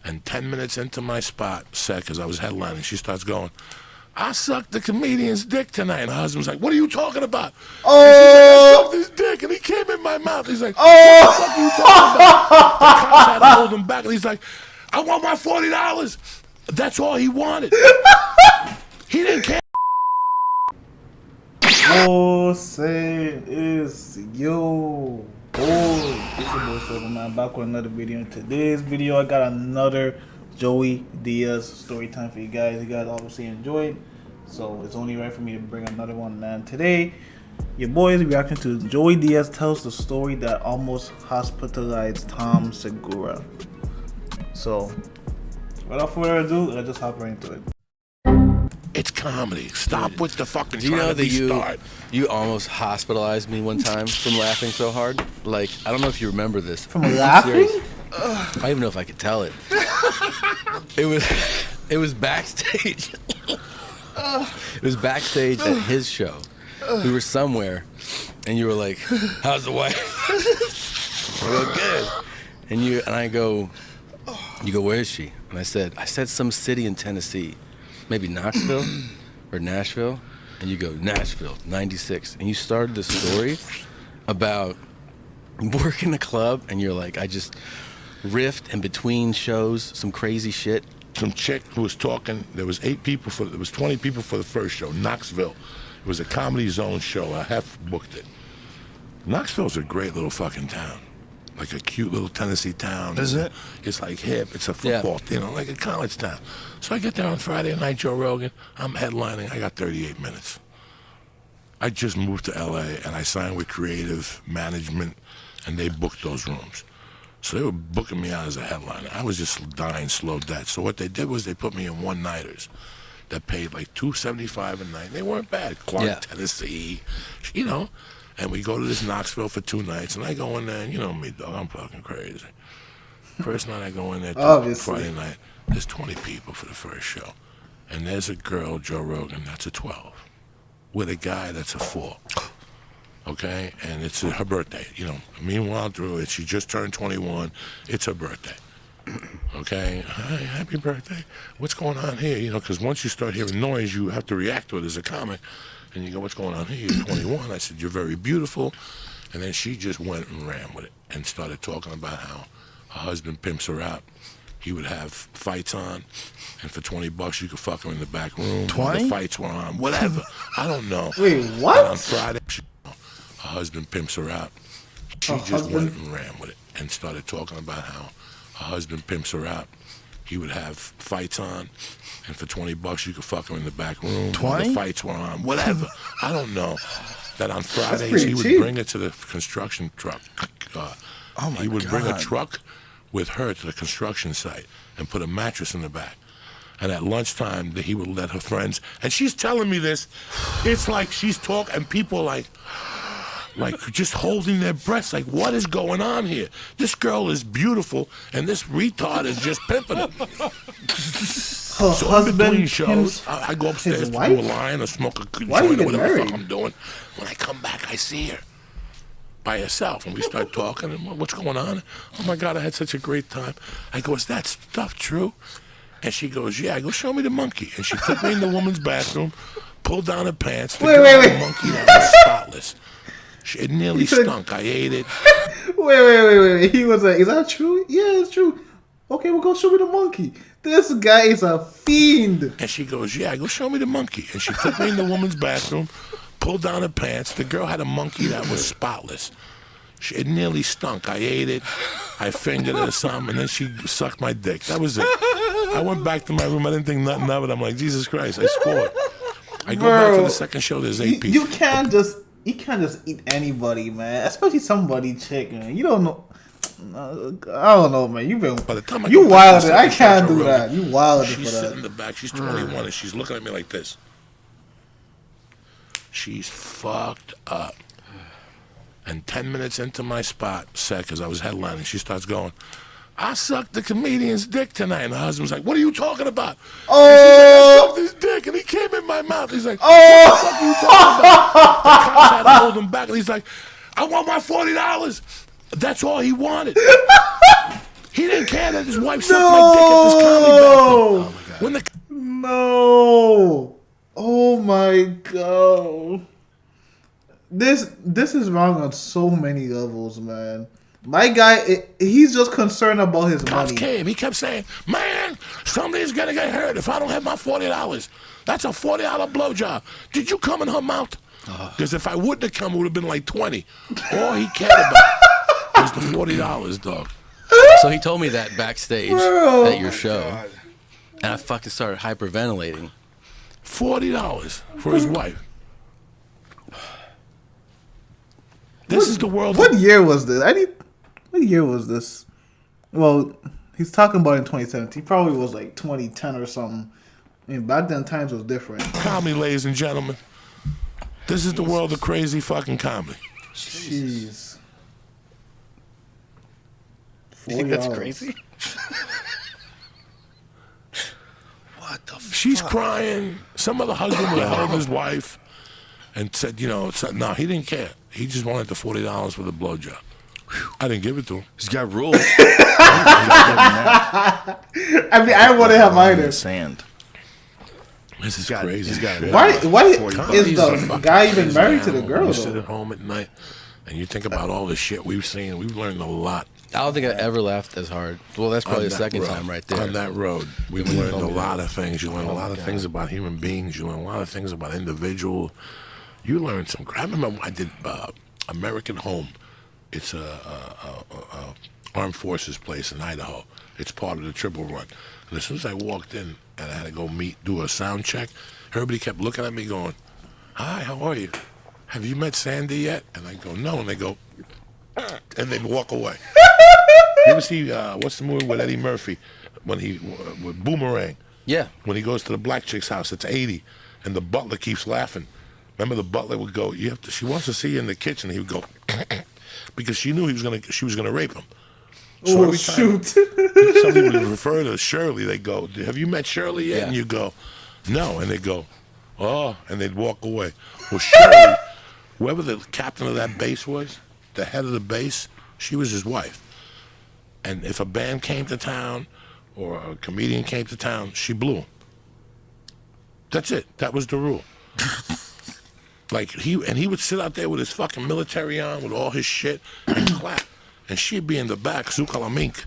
And 10 minutes into my set, because I was headlining, she starts going, I sucked the comedian's dick tonight. And her husband's like, what are you talking about? Oh! And she's like, I sucked his dick, and he came in my mouth. He's like, what the fuck are you talking about? The cops had to hold him back, and he's like, I want my $40. That's all he wanted. He didn't care. Oh, say is yo. Oh, it's your boy Sylva, man. Back with another video. In today's video, I got another Joey Diaz story time for you guys. You guys obviously enjoyed, so it's only right for me to bring another one. Man, today, your boy is reacting to Joey Diaz tells the story that almost hospitalized Tom Segura. So, without further ado, let's just hop right into it. It's comedy. Stop with the fucking. Do you know that you almost hospitalized me one time from laughing so hard? Like, I don't know if you remember this. From laughing? I don't even know if I could tell it. It was backstage. It was backstage at his show. We were somewhere, and you were like, "How's the wife?" I go, "Good." And I go, "You go, where is she?" And I said some city in Tennessee. Maybe Knoxville or Nashville, and you go, Nashville, 96. And you started the story about working a club, and you're like, I just riffed in between shows, some crazy shit. Some chick who was talking, there was 20 people for the first show, Knoxville. It was a Comedy Zone show, I half booked it. Knoxville's a great little fucking town. Like a cute little Tennessee town. Is it? It's like hip. It's a football, like a college town. So I get there on Friday night, Joe Rogan. I'm headlining. I got 38 minutes. I just moved to LA and I signed with Creative Management, and they booked those rooms. So they were booking me out as a headliner. I was just dying slow dead. So what they did was they put me in one-nighters that paid like $275 a night. They weren't bad. Clark, Tennessee, you know. And we go to this Knoxville for 2 nights, and I go in there, and you know me, dog, I'm fucking crazy. First night I go in there, Friday night, there's 20 people for the first show. And there's a girl, Joe Rogan, that's a 12, with a guy that's a 4. Okay? And it's her birthday, you know. Meanwhile, through it, she just turned 21, it's her birthday. Okay? Hi, happy birthday. What's going on here? You know, because once you start hearing noise, you have to react to it as a comic. And you go, what's going on here? You're 21. I said, you're very beautiful. And then she just went and ran with it and started talking about how her husband pimps her out. He would have fights on, and for $20 you could fuck her in the back room. 20? The fights were on, whatever. I don't know. Wait, what? And on Friday, her husband pimps her out. She just went and ran with it and started talking about how her husband pimps her out. He would have fights on, and for $20 you could fuck her in the back room. 20? The fights were on, whatever. I don't know. That on Fridays he would bring her to the construction truck. He would bring a truck with her to the construction site and put a mattress in the back. And at lunchtime he would let her friends, and she's telling me this, it's like she's talking, and people like just holding their breaths, like, what is going on here? This girl is beautiful, and this retard is just pimping her. So in between shows, I go upstairs to do a line or smoke a joint or whatever the fuck I'm doing. When I come back, I see her by herself, and we start talking, and what's going on? Oh my God, I had such a great time. I go, is that stuff true? And she goes, yeah. I go, show me the monkey. And she took me in the woman's bathroom, pulled down her pants. The girl had a monkey that was spotless. It nearly stunk. I ate it. Wait. He was like, is that true? Yeah, it's true. Okay, well, go show me the monkey. This guy is a fiend. And she goes, yeah. I go, show me the monkey. And she took me in the woman's bathroom, pulled down her pants. The girl had a monkey that was spotless. It nearly stunk. I ate it. I fingered it or something, and then she sucked my dick. That was it. I went back to my room. I didn't think nothing of it. I'm like, Jesus Christ, I scored. I go back to the second show. There's 8 people. You can't just eat anybody, man. Especially somebody chick, man. You don't know. I don't know, man. You've been. By the time you wilded. I can't do that. You wilded for that. She's sitting in the back. She's 21 and she's looking at me like this. She's fucked up. And 10 minutes into my set, because I was headlining, she starts going, I sucked the comedian's dick tonight. And her husband's like, what are you talking about? Oh! And she's like, I sucked his dick, and he came in my mouth. He's like, what the fuck are you talking about? The cops had to hold him back, and he's like, I want my $40. That's all he wanted. He didn't care that his wife sucked my dick at this comedy bathroom. Oh my god. When the No. Oh my god. This is wrong on so many levels, man. My guy, he's just concerned about his cops money. came, he kept saying, "Man, somebody's gonna get hurt if I don't have my $40. That's a $40 blowjob. Did you come in her mouth?" Because if I wouldn't have come, it would have been like 20. All he cared about was the $40, dog. So he told me that backstage Bro. at your show, and I fucking started hyperventilating. $40 for his wife. This is the world. What year was this? What year was this? Well, he's talking about in 2017. He probably was like 2010 or something. I mean, back then times was different. Comedy, ladies and gentlemen. This is the world of crazy fucking comedy. Jeez. You think that's $40. crazy? What the fuck? She's crying. Some other husband would have held his wife and said, no, he didn't care. He just wanted the $40 for the blowjob. I didn't give it to him. He's got rules. I mean, I wouldn't have either. Sand. This is crazy. shit. Why is Comedy's a the fucking guy even crazy married to the animal. girl, You sit though? at home at night and you think about all the shit we've seen. We've learned a lot. I don't think I ever laughed as hard. Well, that's probably on the that second road. time right there. On that road, we've learned a lot of things. You learn a lot of things about human beings. You learn a lot of things about individual. You learn some. I remember I did American Home. It's a armed forces place in Idaho. It's part of the Triple Run. And as soon as I walked in and I had to go do a sound check, everybody kept looking at me going, "Hi, how are you? Have you met Sandy yet?" And I go, "No." And they go, and they'd walk away. You ever see what's the movie with Eddie Murphy when he with Boomerang? Yeah. When he goes to the black chick's house, it's 80, and the butler keeps laughing. Remember, the butler would go, she wants to see you in the kitchen. He would go, because she knew she was gonna rape him. So Oh, every time shoot. somebody would refer to Shirley, they go, "Have you met Shirley yet?" Yeah. And you go, "No," and they go, "Oh," and they'd walk away. Well, Shirley, whoever the captain of that base was, the head of the base, she was his wife. And if a band came to town or a comedian came to town, she blew him. That's it. That was the rule. Like he would sit out there with his fucking military on, with all his shit, and clap. And she'd be in the back, Sukalamink.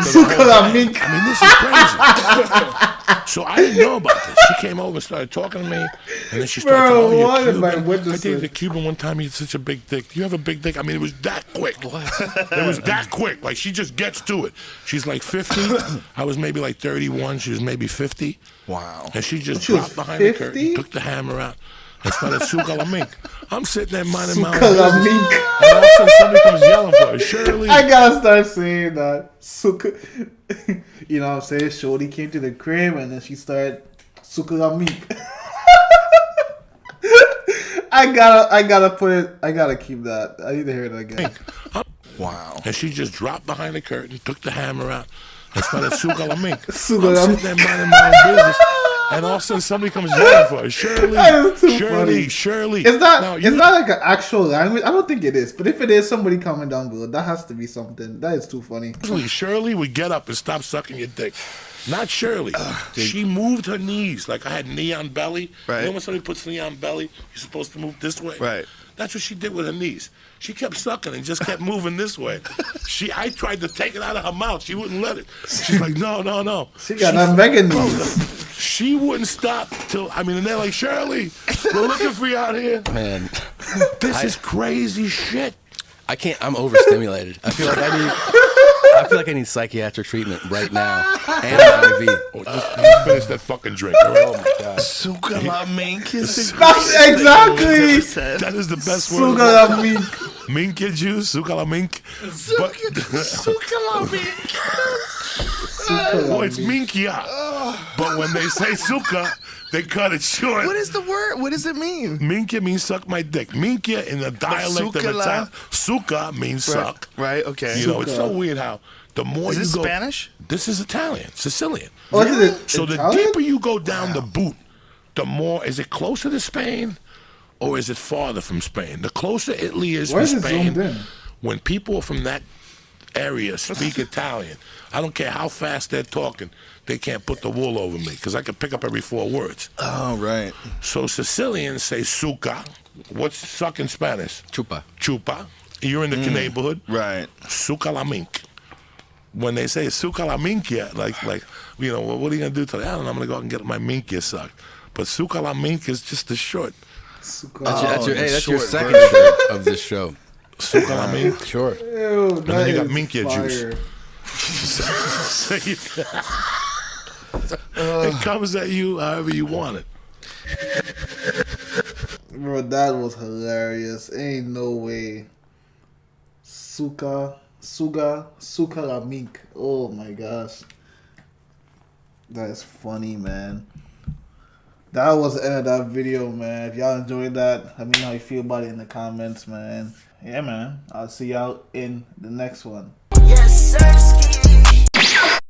Sukalamink. I mean, this is crazy. So I didn't know about this. She came over and started talking to me, and then she started Bro, telling me, what "You're am I Cuban." I witnessing? dated a Cuban one time. He had such a big dick. Do you have a big dick? I mean, it was that quick. It was that quick. Like, she just gets to it. She's like 50. I was maybe like 31. She was maybe 50. Wow. And she just She was dropped behind the 50? curtain, took the hammer out, and started Sukalamink. I'm sitting there minding my own business. Sukalamink. And all of a sudden somebody comes yelling for her. Shirley. I gotta start saying that. You know what I'm saying? Shorty came to the crib and then she started Sukalamink. I gotta keep that. I need to hear that again. Wow. And she just dropped behind the curtain, took the hammer out, and started Sukalamink. I'm Sukalamink. sitting there minding my own business. And all of a sudden somebody comes yelling for her. Shirley, That is too Shirley, funny. Shirley. It's not. Now, It's not like an actual language. I don't think it is. But if it is, somebody comment down below. That has to be something. That is too funny. Usually Shirley would get up and stop sucking your dick. Not Shirley. She moved her knees. Like I had knee on belly. Right. You know when somebody puts knee on belly, you're supposed to move this way? Right. That's what she did with her knees. She kept sucking and just kept moving this way. I tried to take it out of her mouth. She wouldn't let it. She's like, no. She got that mega knees. She wouldn't stop till, and they're like, "Shirley, we're looking for you out here." Man, This is crazy shit. I can't. I'm overstimulated. I feel like I need psychiatric treatment right now and an IV. Oh, just finish that fucking drink. All right? Oh my god. Sukalamink is Exactly. That is the best word. Sukalamink. Minke juice, Sukalamink. Well, it's minkia. But when they say suka, they cut it short. What is the word? What does it mean? Minkia means suck my dick. Minkia in the dialect of sukala- Italian. Suka means suck. Right, okay. You know, it's so weird how the more Is you this go. Spanish? This is Italian, Sicilian. Oh, is it So the Italian? deeper you go down the boot, the more, is it closer to Spain or is it farther from Spain? The closer Italy is Why from is it Spain, zoomed in? when people are from that area speak Italian. I don't care how fast they're talking. They can't put the wool over me because I can pick up every 4 words. Oh, right. So Sicilians say suka. What's suck in Spanish? Chupa. Chupa. You're in the neighborhood. Right. Suka la mink. When they say suka la minkia, like you know, well, what are you gonna do today? I don't know. I'm gonna go out and get my minkia sucked. But suka la mink is just the short. That's your short second version. shirt of this show. Suka la mink. Sure. Ew, And then you got is minkia fire. juice. It comes at you however you want it. Bro, that was hilarious. Ain't no way. Suka la mink. Oh my gosh. That is funny, man. That was the end of that video, man. If y'all enjoyed that, let me know how you feel about it in the comments, man. Yeah, man. I'll see y'all in the next one.